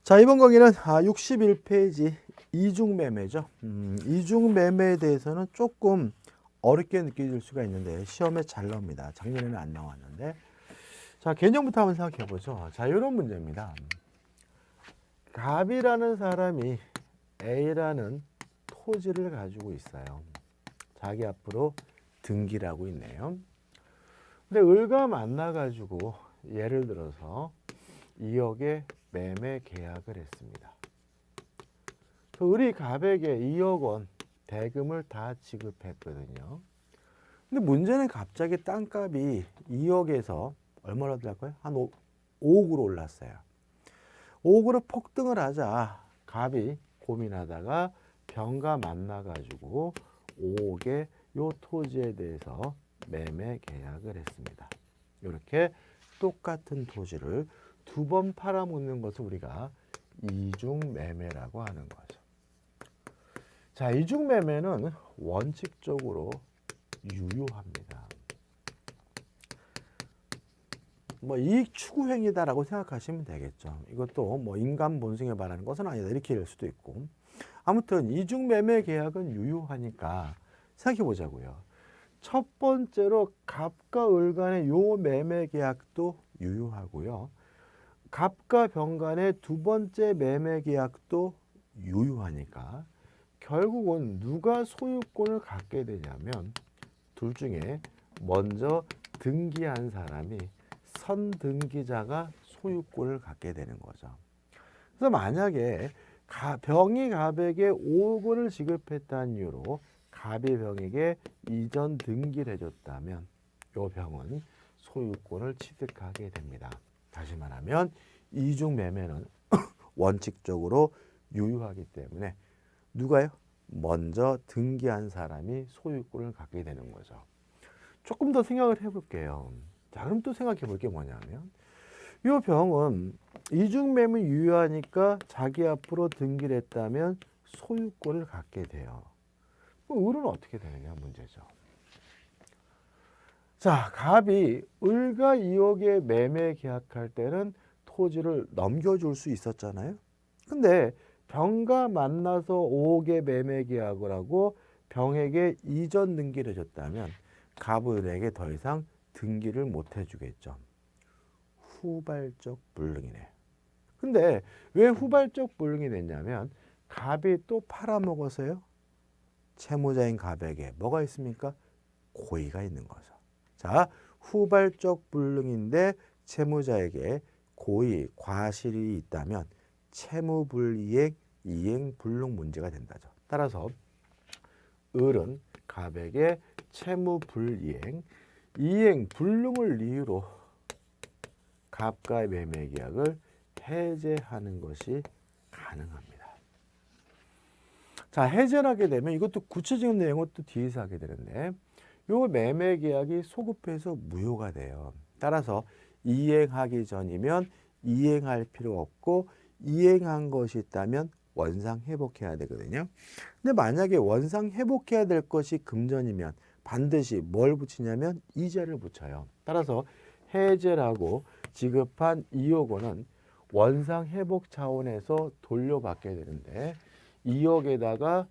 자, 이번 강의는 61페이지 이중매매죠. 이중매매에 대해서는 조금 어렵게 느껴질 수가 있는데 시험에 잘 나옵니다. 작년에는 안 나왔는데. 자, 개념부터 한번 생각해 보죠. 자, 이런 문제입니다. 갑이라는 사람이 A라는 토지를 가지고 있어요. 자기 앞으로 등기를 하고 있네요. 근데 을과 만나가지고 예를 들어서 2억의 매매 계약을 했습니다. 을이 갑에게 2억 원 대금을 다 지급했거든요. 근데 문제는 갑자기 땅값이 2억에서 얼마로 될까요? 한 5억으로 올랐어요. 5억으로 폭등을 하자 갑이 고민하다가 병과 만나가지고 5억의 요 토지에 대해서 매매 계약을 했습니다. 이렇게 똑같은 토지를 두 번 팔아먹는 것을 우리가 이중매매라고 하는 거죠. 자, 이중매매는 원칙적으로 유효합니다. 뭐 이익 추구 행위다라고 생각하시면 되겠죠. 이것도 뭐 인간 본성에 반하는 것은 아니다 이렇게 될 수도 있고, 아무튼 이중매매 계약은 유효하니까 생각해 보자고요. 첫 번째로 갑과 을 간의 요 매매 계약도 유효하고요. 갑과 병 간의 두 번째 매매 계약도 유효하니까 결국은 누가 소유권을 갖게 되냐면 둘 중에 먼저 등기한 사람이 선등기자가 소유권을 갖게 되는 거죠. 그래서 만약에 병이 갑에게 5억 원을 지급했다는 이유로 갑이 병에게 이전 등기를 해줬다면 이 병은 소유권을 취득하게 됩니다. 다시 말하면 이중매매는 원칙적으로 유효하기 때문에 누가요? 먼저 등기한 사람이 소유권을 갖게 되는 거죠. 조금 더 생각을 해볼게요. 자, 그럼 또 생각해 볼 게 뭐냐면 이 병은 이중매매 유효하니까 자기 앞으로 등기를 했다면 소유권을 갖게 돼요. 을은 어떻게 되느냐 문제죠. 자, 갑이 을과 2억의 매매 계약할 때는 토지를 넘겨줄 수 있었잖아요. 근데 병과 만나서 5억의 매매 계약을 하고 병에게 이전 등기를 해줬다면 갑을에게 더 이상 등기를 못 해주겠죠. 후발적 불능이네. 근데 왜 후발적 불능이 됐냐면 갑이 또 팔아먹어서요. 채무자인 갑에게 뭐가 있습니까? 고의가 있는 거죠. 자, 후발적 불능인데 채무자에게 고의, 과실이 있다면 채무불이행, 이행불능 문제가 된다죠. 따라서 을은 갑에게 채무불이행, 이행불능을 이유로 갑과의 매매 계약을 해제하는 것이 가능합니다. 자, 해제를 하게 되면 이것도 구체적인 내용은 또 뒤에서 하게 되는데 요 매매 계약이 소급해서 무효가 돼요. 따라서 이행하기 전이면 이행할 필요 없고 이행한 것이 있다면 원상 회복해야 되거든요. 근데 만약에 원상 회복해야 될 것이 금전이면 반드시 뭘 붙이냐면 이자를 붙여요. 따라서 해제를 하고 지급한 2억 원은 원상 회복 차원에서 돌려받게 되는데 2억에다가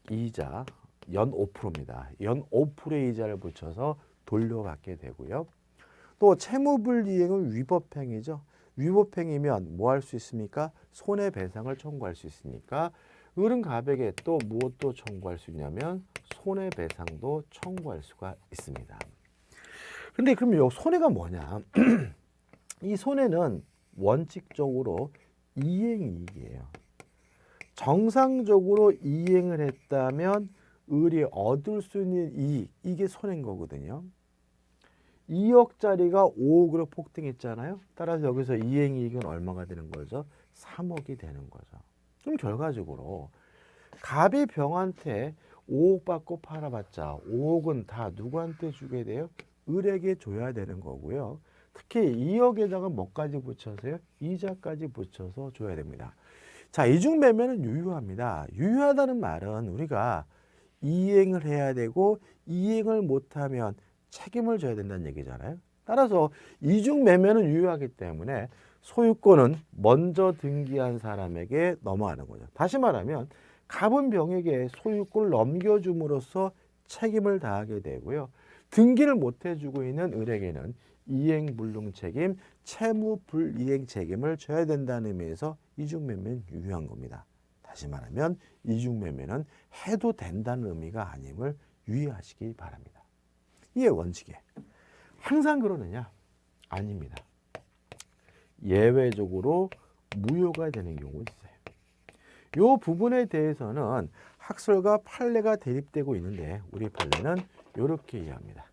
이자 연 5%입니다. 연 5%의 이자를 붙여서 돌려받게 되고요. 또 채무불이행은 위법행위죠. 위법행위면 뭐 할 수 있습니까? 손해배상을 청구할 수 있으니까 을은 갑에게 또 무엇도 청구할 수 있냐면 손해배상도 청구할 수가 있습니다. 근데 그럼 이 손해가 뭐냐? 이 손해는 원칙적으로 이행이익이에요. 정상적으로 이행을 했다면 을이 얻을 수 있는 이익, 이게 손해인 거거든요. 2억짜리가 5억으로 폭등했잖아요. 따라서 여기서 이행이익은 얼마가 되는 거죠? 3억이 되는 거죠. 그럼 결과적으로 갑이 병한테 5억 받고 팔아봤자 5억은 다 누구한테 주게 돼요? 을에게 줘야 되는 거고요. 특히 2억에다가 뭐까지 붙여서요? 이자까지 붙여서 줘야 됩니다. 자, 이중매매는 유효합니다. 유효하다는 말은 우리가 이행을 해야 되고 이행을 못하면 책임을 져야 된다는 얘기잖아요. 따라서 이중매매는 유효하기 때문에 소유권은 먼저 등기한 사람에게 넘어가는 거죠. 다시 말하면 갑은 병에게 소유권을 넘겨줌으로써 책임을 다하게 되고요. 등기를 못 해주고 있는 을에게는 이행불능 책임, 채무불이행 책임을 져야 된다는 의미에서 이중매매는 유효한 겁니다. 다시 말하면 이중매매는 해도 된다는 의미가 아님을 유의하시기 바랍니다. 이게 원칙이에요. 항상 그러느냐? 아닙니다. 예외적으로 무효가 되는 경우가 있어요. 이 부분에 대해서는 학설과 판례가 대립되고 있는데 우리 판례는 이렇게 이해합니다.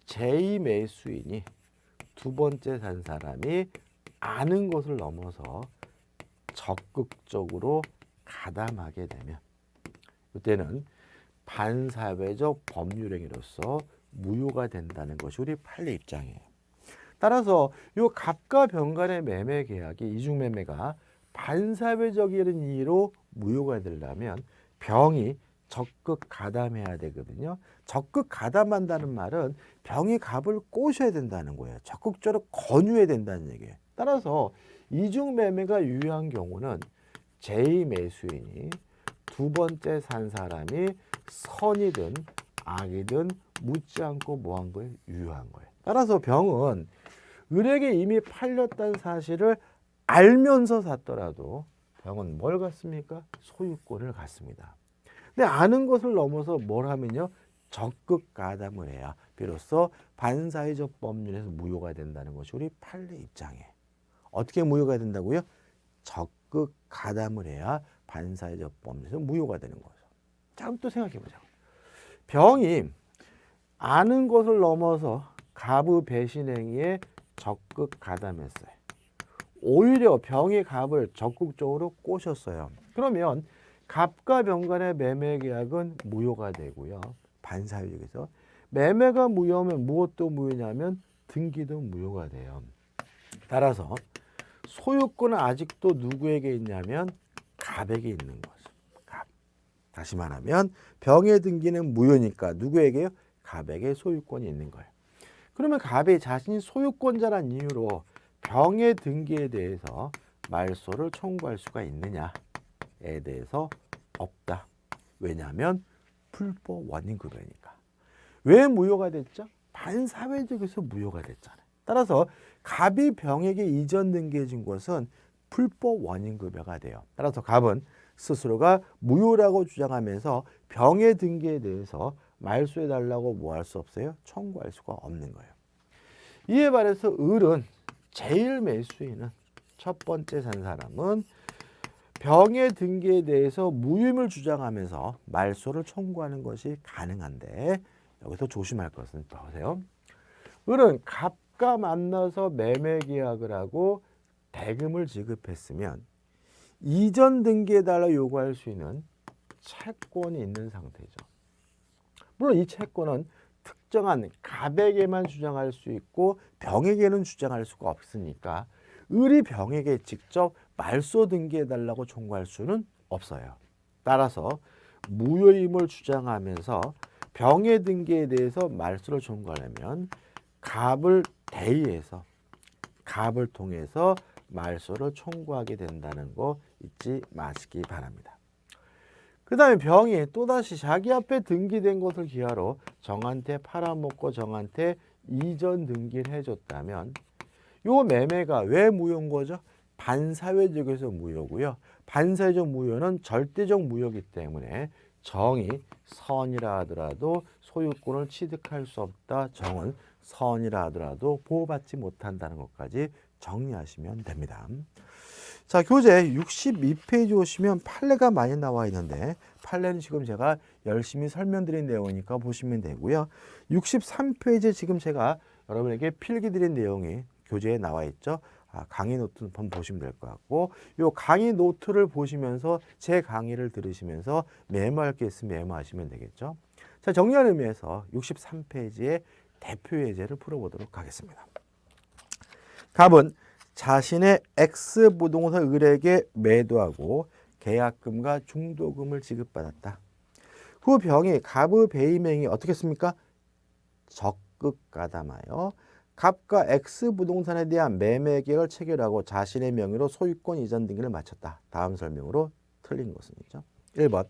제2매수인이 두 번째 산 사람이 아는 것을 넘어서 적극적으로 가담하게 되면 이때는 반사회적 법률행위로서 무효가 된다는 것이 우리 판례 입장이에요. 따라서 이 갑과 병 간의 매매 계약이 이중매매가 반사회적인 이유로 무효가 되려면 병이 적극 가담해야 되거든요. 적극 가담한다는 말은 병이 갑을 꼬셔야 된다는 거예요. 적극적으로 권유해야 된다는 얘기예요. 따라서 이중매매가 유효한 경우는 제2매수인이 두 번째 산 사람이 선이든 악이든 묻지 않고 뭐한 거예요? 유효한 거예요. 따라서 병은 을에게 이미 팔렸다는 사실을 알면서 샀더라도 병은 뭘 갖습니까? 소유권을 갖습니다. 근데 아는 것을 넘어서 뭘 하면요? 적극 가담을 해야 비로소 반사회적 법률에서 무효가 된다는 것이 우리 판례 입장이에요. 어떻게 무효가 된다고요? 적극 가담을 해야 반사회적 법률에서 무효가 되는 거죠. 자, 그럼 또 생각해 보자고. 병이 아는 것을 넘어서 갑의 배신행위에 적극 가담했어요. 오히려 병이 갑을 적극적으로 꼬셨어요. 그러면 갑과 병 간의 매매 계약은 무효가 되고요. 반사회적에서 매매가 무효하면 무엇도 무효냐면 등기도 무효가 돼요. 따라서 소유권은 아직도 누구에게 있냐면 갑에게 있는 거죠. 갑. 다시 말하면 병의 등기는 무효니까 누구에게요? 갑에게 소유권이 있는 거예요. 그러면 갑이 자신이 소유권자란 이유로 병의 등기에 대해서 말소를 청구할 수가 있느냐에 대해서 없다. 왜냐하면 불법 원인급여니까. 왜 무효가 됐죠? 반사회적에서 무효가 됐잖아요. 따라서 갑이 병에게 이전 등기해 준 것은 불법 원인급여가 돼요. 따라서 갑은 스스로가 무효라고 주장하면서 병의 등기에 대해서 말소해 달라고 뭐 할 수 없어요? 청구할 수가 없는 거예요. 이에 반해서 을은 제일 매수인은 첫 번째 산 사람은 병의 등기에 대해서 무효임을 주장하면서 말소를 청구하는 것이 가능한데 여기서 조심할 것은 보세요. 을은 갑과 만나서 매매 계약을 하고 대금을 지급했으면 이전 등기에 달라 요구할 수 있는 채권이 있는 상태죠. 물론 이 채권은 특정한 갑에게만 주장할 수 있고 병에게는 주장할 수가 없으니까 을이 병에게 직접 말소 등기해 달라고 청구할 수는 없어요. 따라서 무효임을 주장하면서 병의 등기에 대해서 말소를 청구하려면 갑을 대의해서 갑을 통해서 말소를 청구하게 된다는 거 잊지 마시기 바랍니다. 그 다음에 병이 또다시 자기 앞에 등기된 것을 기하로 정한테 팔아먹고 정한테 이전 등기를 해줬다면 요 매매가 왜 무효인 거죠? 반사회적에서 무효고요. 반사회적 무효는 절대적 무효이기 때문에 정이 선이라 하더라도 소유권을 취득할 수 없다. 정은 선이라 하더라도 보호받지 못한다는 것까지 정리하시면 됩니다. 자, 교재 62페이지 오시면 판례가 많이 나와 있는데 판례는 지금 제가 열심히 설명드린 내용이니까 보시면 되고요. 63페이지에 지금 제가 여러분에게 필기드린 내용이 교재에 나와 있죠. 강의 노트 한번 보시면 될 것 같고 이 강의 노트를 보시면서 제 강의를 들으시면서 메모할 게 있으면 메모하시면 되겠죠. 자, 정리하는 의미에서 63페이지의 대표 예제를 풀어보도록 하겠습니다. 갑은 자신의 X 부동산 을에게 매도하고 계약금과 중도금을 지급받았다. 후 병이 갑의 배임행위 어떻게 했습니까? 적극 가담하여 갑과 X 부동산에 대한 매매 계약을 체결하고 자신의 명의로 소유권 이전 등기를 마쳤다. 다음 설명으로 틀린 것은이죠. 1번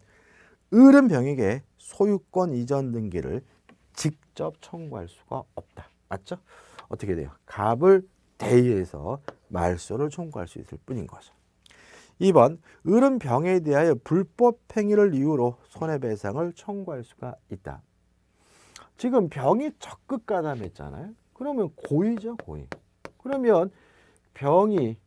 을은 병에게 소유권 이전 등기를 직접 청구할 수가 없다. 맞죠? 어떻게 돼요? 갑을 대의해서 말소를 청구할 수 있을 뿐인 거죠. 2번 을은 병에 대하여 불법 행위를 이유로 손해배상을 청구할 수가 있다. 지금 병이 적극 가담했잖아요. 그러면 고의죠, 고의. 그러면 병이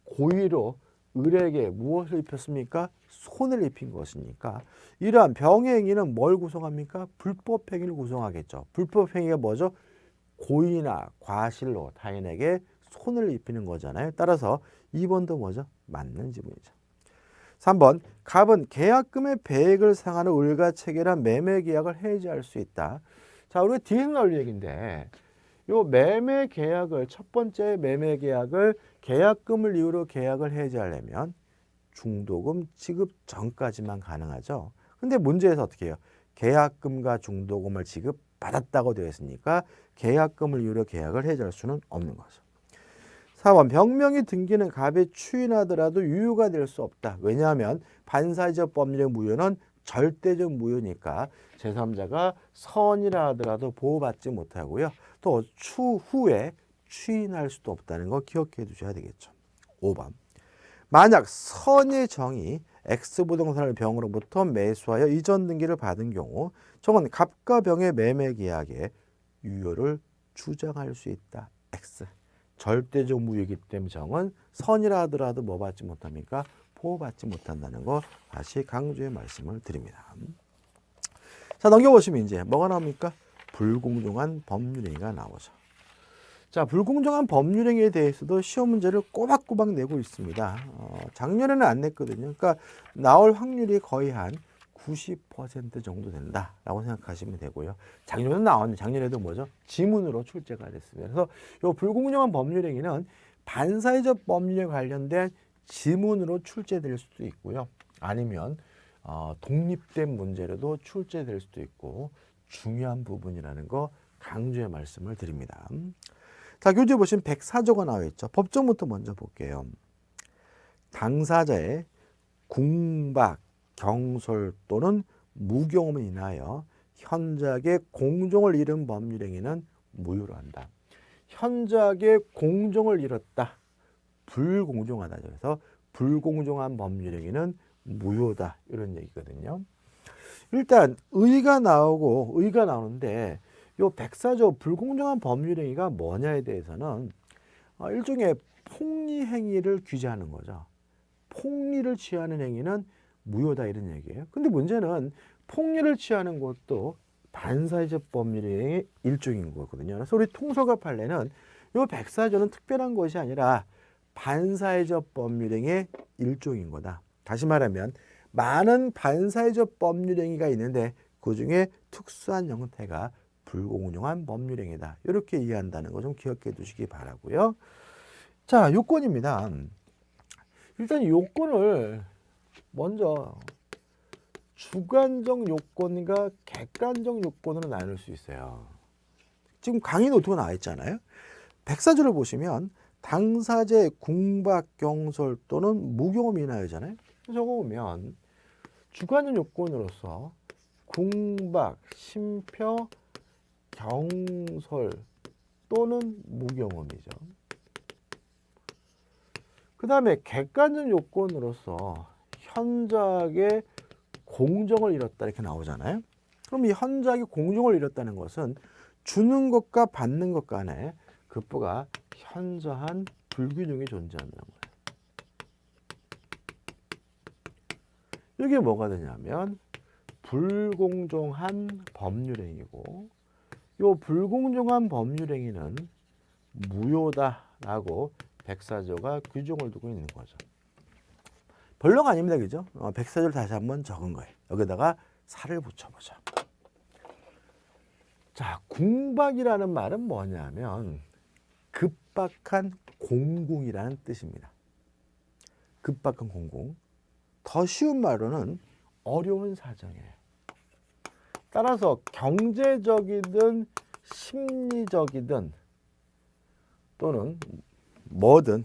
고의로 을에게 무엇을 입혔습니까? 손을 입힌 것이니까 이러한 병의 행위는 뭘 구성합니까? 불법 행위를 구성하겠죠. 불법 행위가 뭐죠? 고의나 과실로 타인에게 손을 입히는 거잖아요. 따라서 2번도 뭐죠? 맞는 지문이죠. 3번 갑은 계약금의 배액을 상하는 을과 체결한 매매 계약을 해지할 수 있다. 자, 우리가 뒤에서 나올 얘기인데 요 매매 계약을 첫 번째 매매 계약을 계약금을 이유로 계약을 해지하려면 중도금 지급 전까지만 가능하죠. 근데 문제에서 어떻게 해요? 계약금과 중도금을 지급받았다고 되어 있으니까 계약금을 이유로 계약을 해지할 수는 없는 거죠. 4번 병명의 등기는 갑이 추인하더라도 유효가 될 수 없다. 왜냐하면 반사회적 법률의 무효는 절대적 무효니까 제3자가 선이라 하더라도 보호받지 못하고요. 또 추후에 추인할 수도 없다는 거 기억해 두셔야 되겠죠. 5번 만약 선의 정이 X부동산을 병으로부터 매수하여 이전 등기를 받은 경우 정은 갑과 병의 매매 계약에 유효를 주장할 수 있다. X. 절대적 무효이기 때문에 정은 선이라 하더라도 뭐 받지 못합니까? 보호받지 못한다는 거 다시 강조의 말씀을 드립니다. 자, 넘겨보시면 이제 뭐가 나옵니까? 불공정한 법률행위가 나오죠. 자, 불공정한 법률행위에 대해서도 시험 문제를 꼬박꼬박 내고 있습니다. 작년에는 안 냈거든요. 그러니까 나올 확률이 거의 한 90% 정도 된다라고 생각하시면 되고요. 작년에는 나왔는데 작년에도 뭐죠? 지문으로 출제가 됐습니다. 그래서 이 불공정한 법률행위는 반사회적 법률에 관련된 지문으로 출제될 수도 있고요. 아니면 독립된 문제로도 출제될 수도 있고 중요한 부분이라는 거 강조의 말씀을 드립니다. 자, 교재 보시면 104조가 나와 있죠. 법정부터 먼저 볼게요. 당사자의 궁박, 경솔 또는 무경험을 인하여 현저하게 공정을 잃은 법률행위는 무효로 한다. 현저하게 공정을 잃었다. 불공정하다. 그래서 불공정한 법률행위는 무효다. 이런 얘기거든요. 일단 의가 나오는데 요 104조 불공정한 법률행위가 뭐냐에 대해서는 일종의 폭리 행위를 규제하는 거죠. 폭리를 취하는 행위는 무효다 이런 얘기예요. 근데 문제는 폭리를 취하는 것도 반사회적 법률의 일종인 거거든요. 그래서 우리 통설과 판례는 이 104조는 특별한 것이 아니라 반사회적 법률행위의 일종인 거다. 다시 말하면 많은 반사회적 법률행위가 있는데 그중에 특수한 형태가 불공정한 법률행위다. 이렇게 이해한다는 거 좀 기억해 두시기 바라고요. 자, 요건입니다. 일단 요건을 먼저 주관적 요건과 객관적 요건으로 나눌 수 있어요. 지금 강의 노트가 나와 있잖아요. 104조를 보시면 당사자의 궁박, 경솔 또는 무경험이 인하여잖아요. 저거 보면 주관적 요건으로서 궁박, 심표, 경솔 또는 무경험이죠. 그 다음에 객관적 요건으로서 현저하게 공정을 잃었다 이렇게 나오잖아요. 그럼 이 현저하게 공정을 잃었다는 것은 주는 것과 받는 것 간에 급부가 현저한 불균형이 존재한다는 거예요. 이게 뭐가 되냐면 불공정한 법률행위고 이 불공정한 법률행위는 무효다라고 104조가 규정을 두고 있는 거죠. 별로가 아닙니다. 그죠? 104조를 다시 한번 적은 거예요. 여기다가 살을 붙여보자. 자, 궁박이라는 말은 뭐냐면 급박한 공궁이라는 뜻입니다. 급박한 공궁. 더 쉬운 말로는 어려운 사정이에요. 따라서 경제적이든 심리적이든 또는 뭐든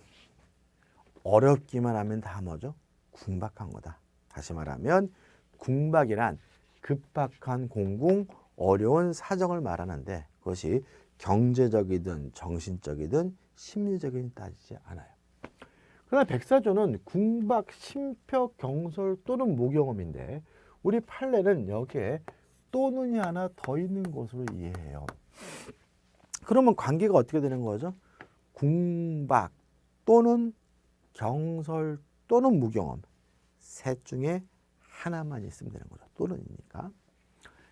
어렵기만 하면 다 뭐죠? 궁박한 거다. 다시 말하면 궁박이란 급박한 공공, 어려운 사정을 말하는데 그것이 경제적이든 정신적이든 심리적이든 따지지 않아요. 그러나 백사조는 궁박, 심표, 경솔 또는 무경험인데 우리 판례는 여기에 또는이 하나 더 있는 것으로 이해해요. 그러면 관계가 어떻게 되는 거죠? 궁박 또는 경솔 또는 무경험 셋 중에 하나만 있으면 되는 거죠. 또는이니까.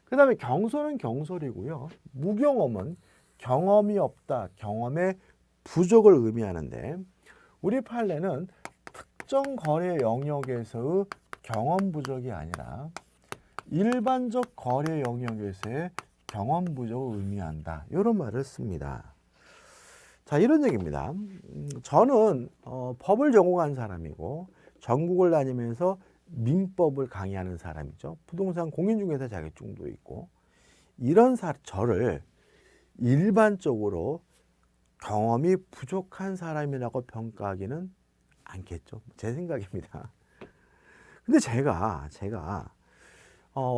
그 다음에 경솔은 경솔이고요. 무경험은 경험이 없다, 경험의 부족을 의미하는데 우리 판례는 특정 거래 영역에서의 경험 부족이 아니라 일반적 거래 영역에서의 경험 부족을 의미한다. 이런 말을 씁니다. 자, 이런 얘기입니다. 저는 법을 전공한 사람이고 전국을 다니면서 민법을 강의하는 사람이죠. 부동산 공인중개사 자격증도 있고 이런 저를 일반적으로 경험이 부족한 사람이라고 평가하기는 않겠죠. 제 생각입니다. 근데 제가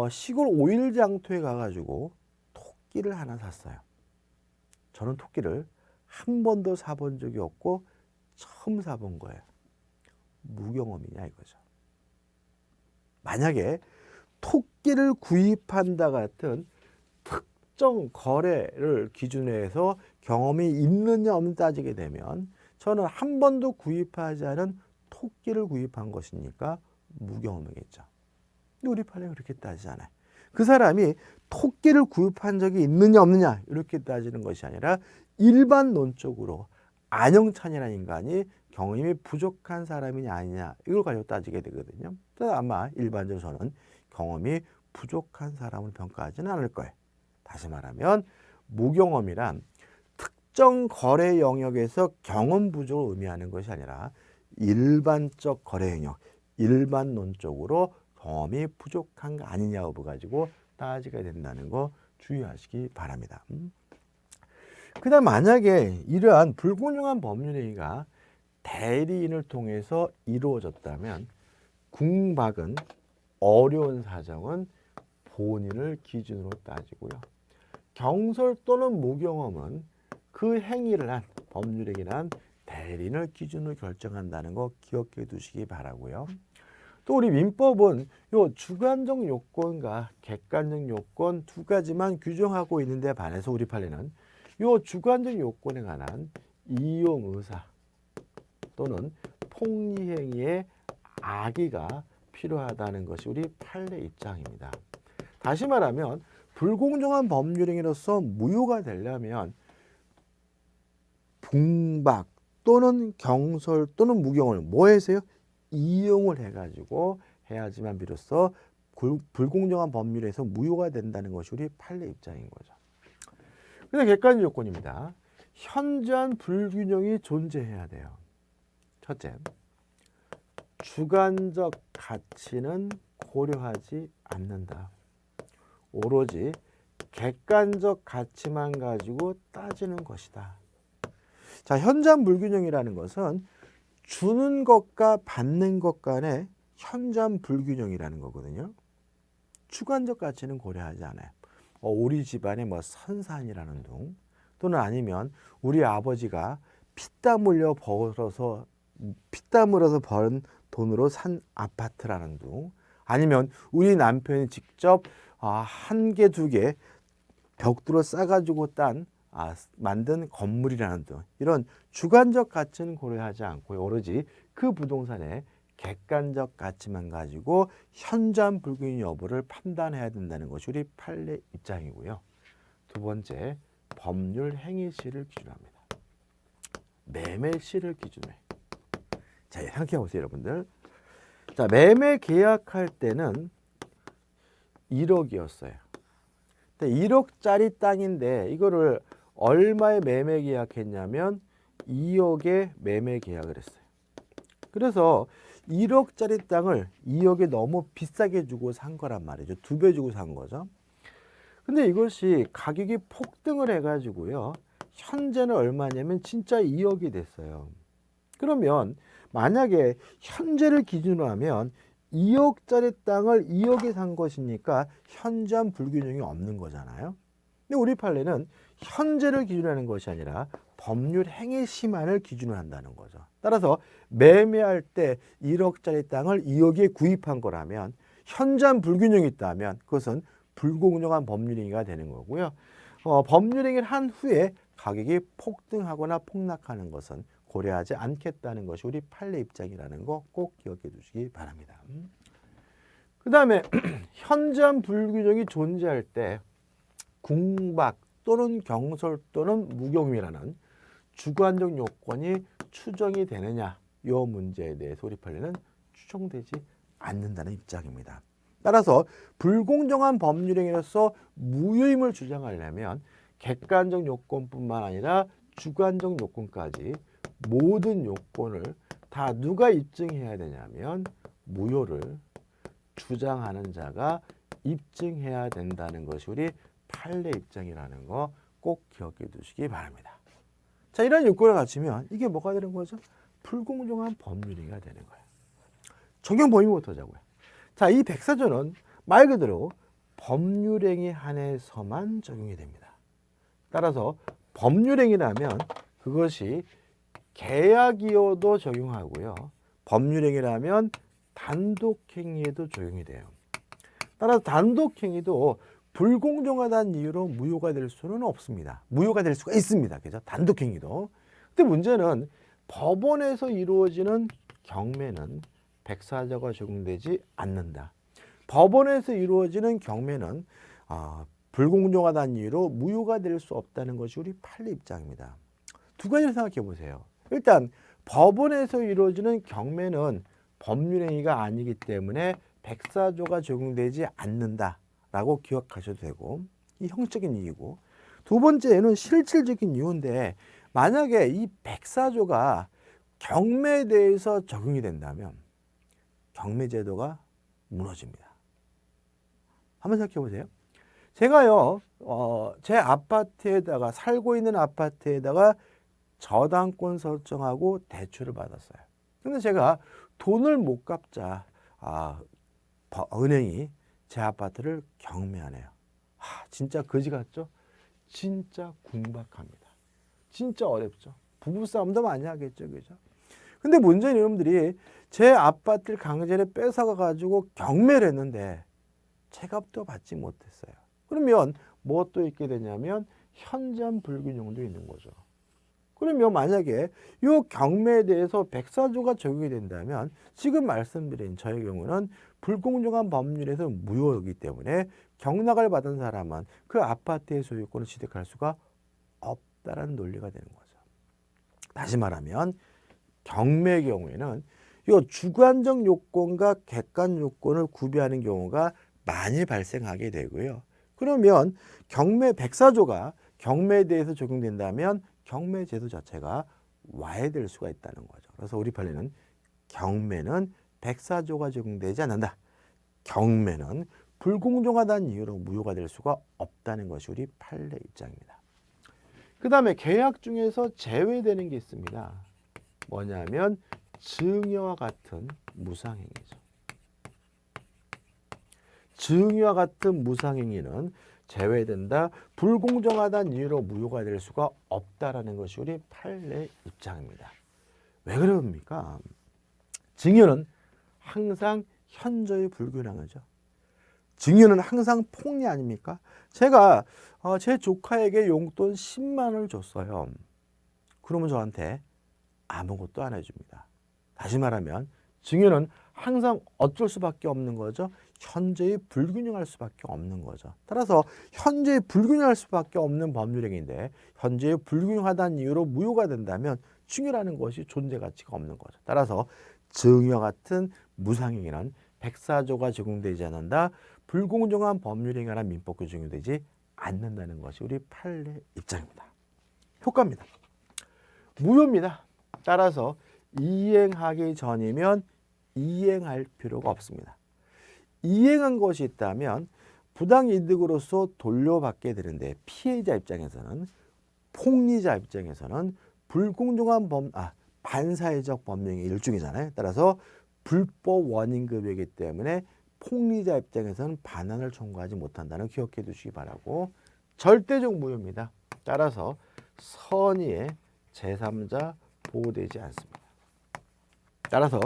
시골 오일 장터에 가가지고 토끼를 하나 샀어요. 저는 토끼를 한 번도 사본 적이 없고 처음 사본 거예요. 무경험이냐 이거죠. 만약에 토끼를 구입한다 같은 특정 거래를 기준으로 해서 경험이 있느냐 없느냐 따지게 되면 저는 한 번도 구입하지 않은 토끼를 구입한 것이니까 무경험이겠죠. 근데 우리 판례는 그렇게 따지지 않아요. 그 사람이 토끼를 구입한 적이 있느냐 없느냐 이렇게 따지는 것이 아니라 일반론적으로 안영찬이라는 인간이 경험이 부족한 사람이냐 아니냐 이걸 가지고 따지게 되거든요. 그래서 아마 일반적으로 저는 경험이 부족한 사람을 평가하지는 않을 거예요. 다시 말하면 무경험이란 특정 거래 영역에서 경험 부족을 의미하는 것이 아니라 일반적 거래 영역, 일반론적으로 경험이 부족한 거 아니냐 여부 가지고 따지게 된다는 거 주의하시기 바랍니다. 그 다음 만약에 이러한 불공정한 법률행위가 대리인을 통해서 이루어졌다면 궁박은 어려운 사정은 본인을 기준으로 따지고요. 경솔 또는 무경험은 그 행위를 한 법률행위를 한 대리인을 기준으로 결정한다는 거 기억해 두시기 바라고요. 또 우리 민법은 요 주관적 요건과 객관적 요건 두 가지만 규정하고 있는데 반해서 우리 판례는 요 주관적 요건에 관한 이용 의사 또는 폭리행위의 악의가 필요하다는 것이 우리 판례 입장입니다. 다시 말하면 불공정한 법률행위로서 무효가 되려면 궁박 또는 경솔 또는 무경험을 뭐 해서요? 이용을 해가지고 해야지만 비로소 불공정한 법률에서 무효가 된다는 것이 우리 판례 입장인 거죠. 그래서 객관적 요건입니다. 현저한 불균형이 존재해야 돼요. 첫째, 주관적 가치는 고려하지 않는다. 오로지 객관적 가치만 가지고 따지는 것이다. 자, 현저한 불균형이라는 것은 주는 것과 받는 것 간의 현저한 불균형이라는 거거든요. 주관적 가치는 고려하지 않아요. 우리 집안에 뭐 선산이라는 둥 또는 아니면 우리 아버지가 피땀 흘려 버는 돈으로 산 아파트라는 둥 아니면 우리 남편이 직접 한 개, 두 개 벽돌을 싸가지고 만든 건물이라는 등 이런 주관적 가치는 고려하지 않고 오로지 그 부동산의 객관적 가치만 가지고 현저한 불균형 여부를 판단해야 된다는 것이 우리 판례 입장이고요. 두 번째, 법률 행위시를 기준합니다. 매매시를 기준해. 자, 생각해 보세요, 여러분들. 자, 매매 계약할 때는 1억이었어요. 1억짜리 땅인데 이거를 얼마에 매매 계약했냐면 2억에 매매 계약을 했어요. 그래서 1억짜리 땅을 2억에 너무 비싸게 주고 산 거란 말이죠. 2배 주고 산 거죠. 근데 이것이 가격이 폭등을 해가지고요. 현재는 얼마냐면 진짜 2억이 됐어요. 그러면 만약에 현재를 기준으로 하면 2억짜리 땅을 2억에 산 것이니까 현저한 불균형이 없는 거잖아요. 근데 우리 판례는 현재를 기준으로 하는 것이 아니라 법률 행위 시만을 기준으로 한다는 거죠. 따라서 매매할 때 1억짜리 땅을 2억에 구입한 거라면 현저한 불균형이 있다면 그것은 불공정한 법률행위가 되는 거고요. 법률행위를 한 후에 가격이 폭등하거나 폭락하는 것은 고려하지 않겠다는 것이 우리 판례 입장이라는 거 꼭 기억해 두시기 바랍니다. 그 다음에 현저한 불균형이 존재할 때 궁박 또는 경솔 또는 무경미라는 주관적 요건이 추정이 되느냐, 이 문제에 대해서 우리 판례는 추정되지 않는다는 입장입니다. 따라서 불공정한 법률행위로서 무효임을 주장하려면 객관적 요건뿐만 아니라 주관적 요건까지 모든 요건을 다 누가 입증해야 되냐면 무효를 주장하는 자가 입증해야 된다는 것이 우리 판례 입장이라는 거 꼭 기억해 두시기 바랍니다. 자, 이런 요건을 갖추면 이게 뭐가 되는 거죠? 불공정한 법률행위가 되는 거예요. 적용 범위부터 자고요. 자, 이 백사조는 말 그대로 법률행위 한해서만 적용이 됩니다. 따라서 법률행위라면 그것이 계약이어도 적용하고요. 법률행위라면 단독행위에도 적용이 돼요. 따라서 단독행위도 불공정하다는 이유로 무효가 될 수는 없습니다. 무효가 될 수가 있습니다. 그죠? 단독행위도. 근데 문제는 법원에서 이루어지는 경매는 백사조가 적용되지 않는다. 법원에서 이루어지는 경매는 불공정하다는 이유로 무효가 될 수 없다는 것이 우리 판례 입장입니다. 두 가지를 생각해 보세요. 일단 법원에서 이루어지는 경매는 법률행위가 아니기 때문에 백사조가 적용되지 않는다라고 기억하셔도 되고, 이 형식적인 이유고, 두 번째는 실질적인 이유인데 만약에 이 백사조가 경매에 대해서 적용이 된다면 경매제도가 무너집니다. 한번 생각해 보세요. 제가요, 제 아파트에다가 살고 있는 아파트에다가 저당권 설정하고 대출을 받았어요. 근데 제가 돈을 못 갚자 은행이 제 아파트를 경매하네요. 진짜 거지 같죠? 진짜 궁박합니다. 진짜 어렵죠. 부부싸움도 많이 하겠죠. 그죠? 근데 문제는 여러분들이 제 아파트를 강제로 뺏어가 가지고 경매를 했는데 체납도 받지 못했어요. 그러면 뭐 또 있게 되냐면 현저한 불균형도 있는 거죠. 그러면 만약에 이 경매에 대해서 백사조가 적용이 된다면 지금 말씀드린 저의 경우는 불공정한 법률에서 무효이기 때문에 경락을 받은 사람은 그 아파트의 소유권을 취득할 수가 없다라는 논리가 되는 거죠. 다시 말하면 경매의 경우에는 이 주관적 요건과 객관 요건을 구비하는 경우가 많이 발생하게 되고요. 그러면 경매 백사조가 경매에 대해서 적용된다면 경매 제도 자체가 와해될 수가 있다는 거죠. 그래서 우리 판례는 경매는 백사조가 적용되지 않는다. 경매는 불공정하다는 이유로 무효가 될 수가 없다는 것이 우리 판례 입장입니다. 그 다음에 계약 중에서 제외되는 게 있습니다. 뭐냐면 증여와 같은 무상행위죠. 증여와 같은 무상행위는 제외된다. 불공정하다는 이유로 무효가 될 수가 없다라는 것이 우리 판례 입장입니다. 왜 그럽니까? 증여는 항상 현저히 불균형하죠. 증여는 항상 폭리 아닙니까? 제가 제 조카에게 용돈 10만 원을 줬어요. 그러면 저한테 아무것도 안 해줍니다. 다시 말하면 증여는 항상 어쩔 수밖에 없는 거죠. 현저히 불균형할 수밖에 없는 거죠. 따라서 현저히 불균형할 수밖에 없는 법률행위인데 현저히 불균형하다는 이유로 무효가 된다면 증여라는 것이 존재 가치가 없는 거죠. 따라서 증여 같은 무상행위는 백사조가 적용되지 않는다. 불공정한 법률행위나 민법규 적용되지 않는다는 것이 우리 판례 입장입니다. 효과입니다. 무효입니다. 따라서 이행하기 전이면 이행할 필요가 없습니다. 이행한 것이 있다면 부당이득으로서 돌려받게 되는데 피해자 입장에서는 폭리자 입장에서는 불공정한 반사회적 법령의 일종이잖아요. 따라서 불법 원인급여이기 때문에 폭리자 입장에서는 반환을 청구하지 못한다는 기억해 두시기 바라고, 절대적 무효입니다. 따라서 선의의 제3자 보호되지 않습니다. 따라서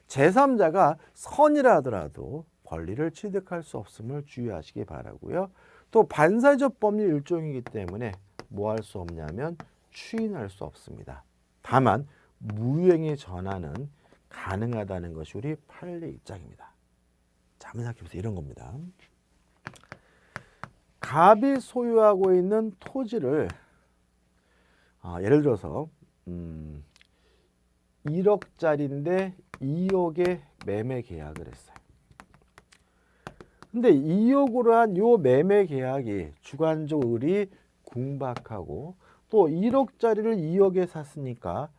제3자가 선이라 하더라도 권리를 취득할 수 없음을 주의하시기 바라고요. 또 반사회적 법률 일종이기 때문에 뭐 할 수 없냐면 추인할 수 없습니다. 다만 무효행위 전환은 가능하다는 것이 우리 판례 입장입니다. 자, 한번 생각해보세요. 이런 겁니다. 갑이 소유하고 있는 토지를 예를 들어서 1억짜리인데 2억에 매매 계약을 했어요. 근데 2억으로 한 요 매매 계약이 주관적 을이 궁박하고, 또 1억짜리를 2억에 샀으니까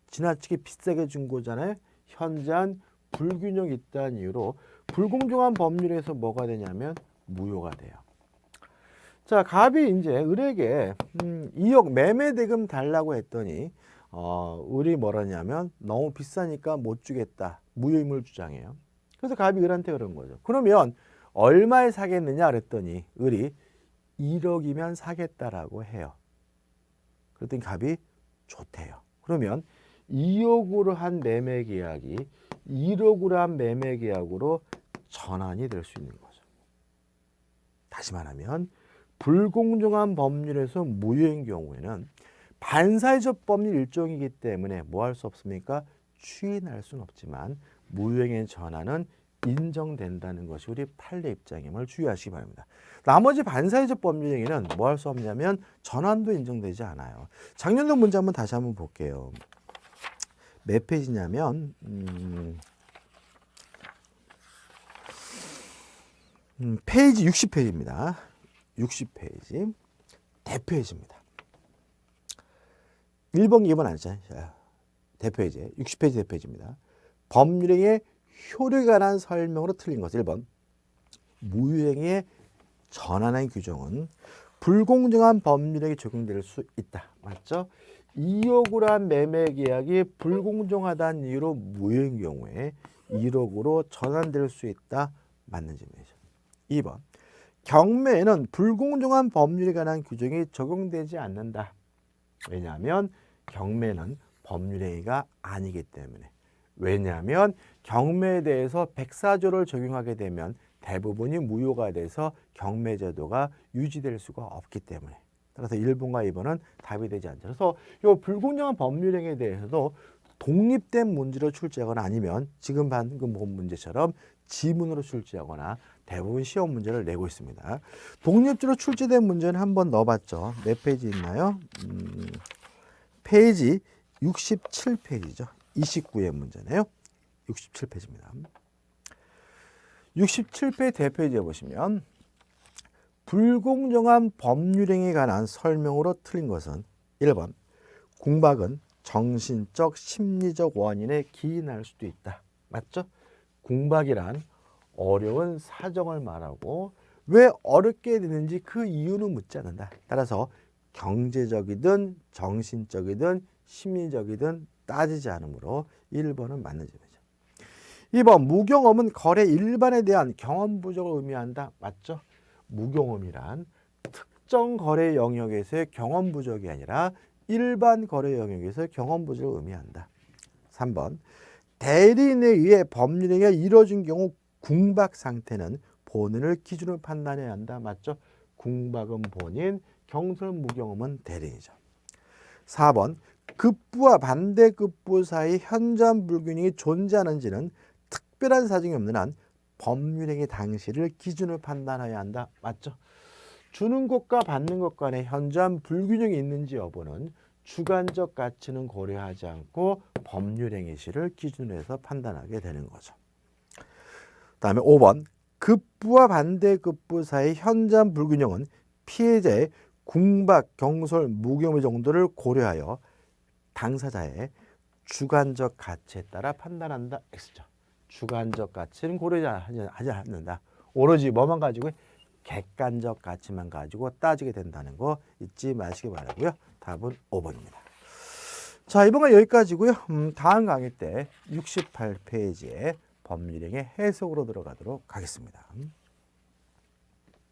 지나치게 비싸게 준 거잖아요. 현재한 불균형이 있다는 이유로 불공정한 법률에서 뭐가 되냐면 무효가 돼요. 자, 갑이 이제 을에게 2억 매매 대금 달라고 했더니 을이 뭐라냐면 너무 비싸니까 못 주겠다, 무효임을 주장해요. 그래서 갑이 을한테 그런 거죠. 그러면 얼마에 사겠느냐 그랬더니 을이 1억이면 사겠다라고 해요. 그랬더니 갑이 좋대요. 그러면 2억으로 한 매매 계약이 1억으로 한 매매 계약으로 전환이 될 수 있는 거죠. 다시 말하면 불공정한 법률에서 무효인 경우에는 반사회적 법률 일종이기 때문에 뭐 할 수 없습니까? 추인할 수는 없지만 무효행위 전환은 인정된다는 것이 우리 판례 입장임을 주의하시기 바랍니다. 나머지 반사회적 법률 행위는 뭐 할 수 없냐면 전환도 인정되지 않아요. 작년도 문제 한번 다시 한번 볼게요. 몇 페이지냐면 페이지 60페이지입니다. 60페이지 대표해지입니다. 1번, 2번 아니잖아요. 대표해지 60페이지 대표해지입니다. 법률행위의 효력에 관한 설명으로 틀린 것. 1번 무효행위의 전환의 규정은 불공정한 법률행위에 적용될 수 있다. 맞죠? 2억으로 한 매매 계약이 불공정하다는 이유로 무효인 경우에 1억으로 전환될 수 있다. 맞는 질문이죠. 2번 경매에는 불공정한 법률에 관한 규정이 적용되지 않는다. 왜냐하면 경매는 법률행위가 아니기 때문에. 왜냐하면 경매에 대해서 백사조를 적용하게 되면 대부분이 무효가 돼서 경매제도가 유지될 수가 없기 때문에. 따라서 1번과 2번은 답이 되지 않죠. 그래서 이 불공정한 법률행위에 대해서도 독립된 문제로 출제하거나 아니면 지금 방금 본 문제처럼 지문으로 출제하거나 대부분 시험 문제를 내고 있습니다. 독립적으로 출제된 문제는 한번 넣어봤죠. 몇 페이지 있나요? 페이지 67페이지죠. 29의 문제네요. 67페이지입니다. 67페이지 대표지에 보시면 불공정한 법률행위에 관한 설명으로 틀린 것은 1번 궁박은 정신적, 심리적 원인에 기인할 수도 있다. 맞죠? 궁박이란 어려운 사정을 말하고 왜 어렵게 되는지 그 이유는 묻지 않는다. 따라서 경제적이든 정신적이든 심리적이든 따지지 않으므로 1번은 맞는 질문이죠. 2번 무경험은 거래 일반에 대한 경험 부족을 의미한다. 맞죠? 무경험이란 특정 거래 영역에서의 경험 부족이 아니라 일반 거래 영역에서의 경험 부족을 의미한다. 3번 대리인에 의해 법률행위가 이루어진 경우 궁박 상태는 본인을 기준으로 판단해야 한다. 맞죠? 궁박은 본인, 경솔 무경험은 대리인이죠. 4번 급부와 반대급부 사이 현저한 불균형이 존재하는지는 특별한 사정이 없는 한 법률행위 당시를 기준으로 판단해야 한다. 맞죠? 주는 것과 받는 것 간에 현저한 불균형이 있는지 여부는 주관적 가치는 고려하지 않고 법률행위 시를 기준으로 해서 판단하게 되는 거죠. 다음에 5번 급부와 반대급부 사이 현저한 불균형은 피해자의 궁박, 경솔, 무경험의 정도를 고려하여 당사자의 주관적 가치에 따라 판단한다. X죠. 주관적 가치는 고려하지 않는다. 오로지 뭐만 가지고 객관적 가치만 가지고 따지게 된다는 거 잊지 마시기 바라고요. 답은 5번입니다. 자, 이번 건 여기까지고요. 다음 강의 때 68페이지에 법률행위 해석으로 들어가도록 하겠습니다.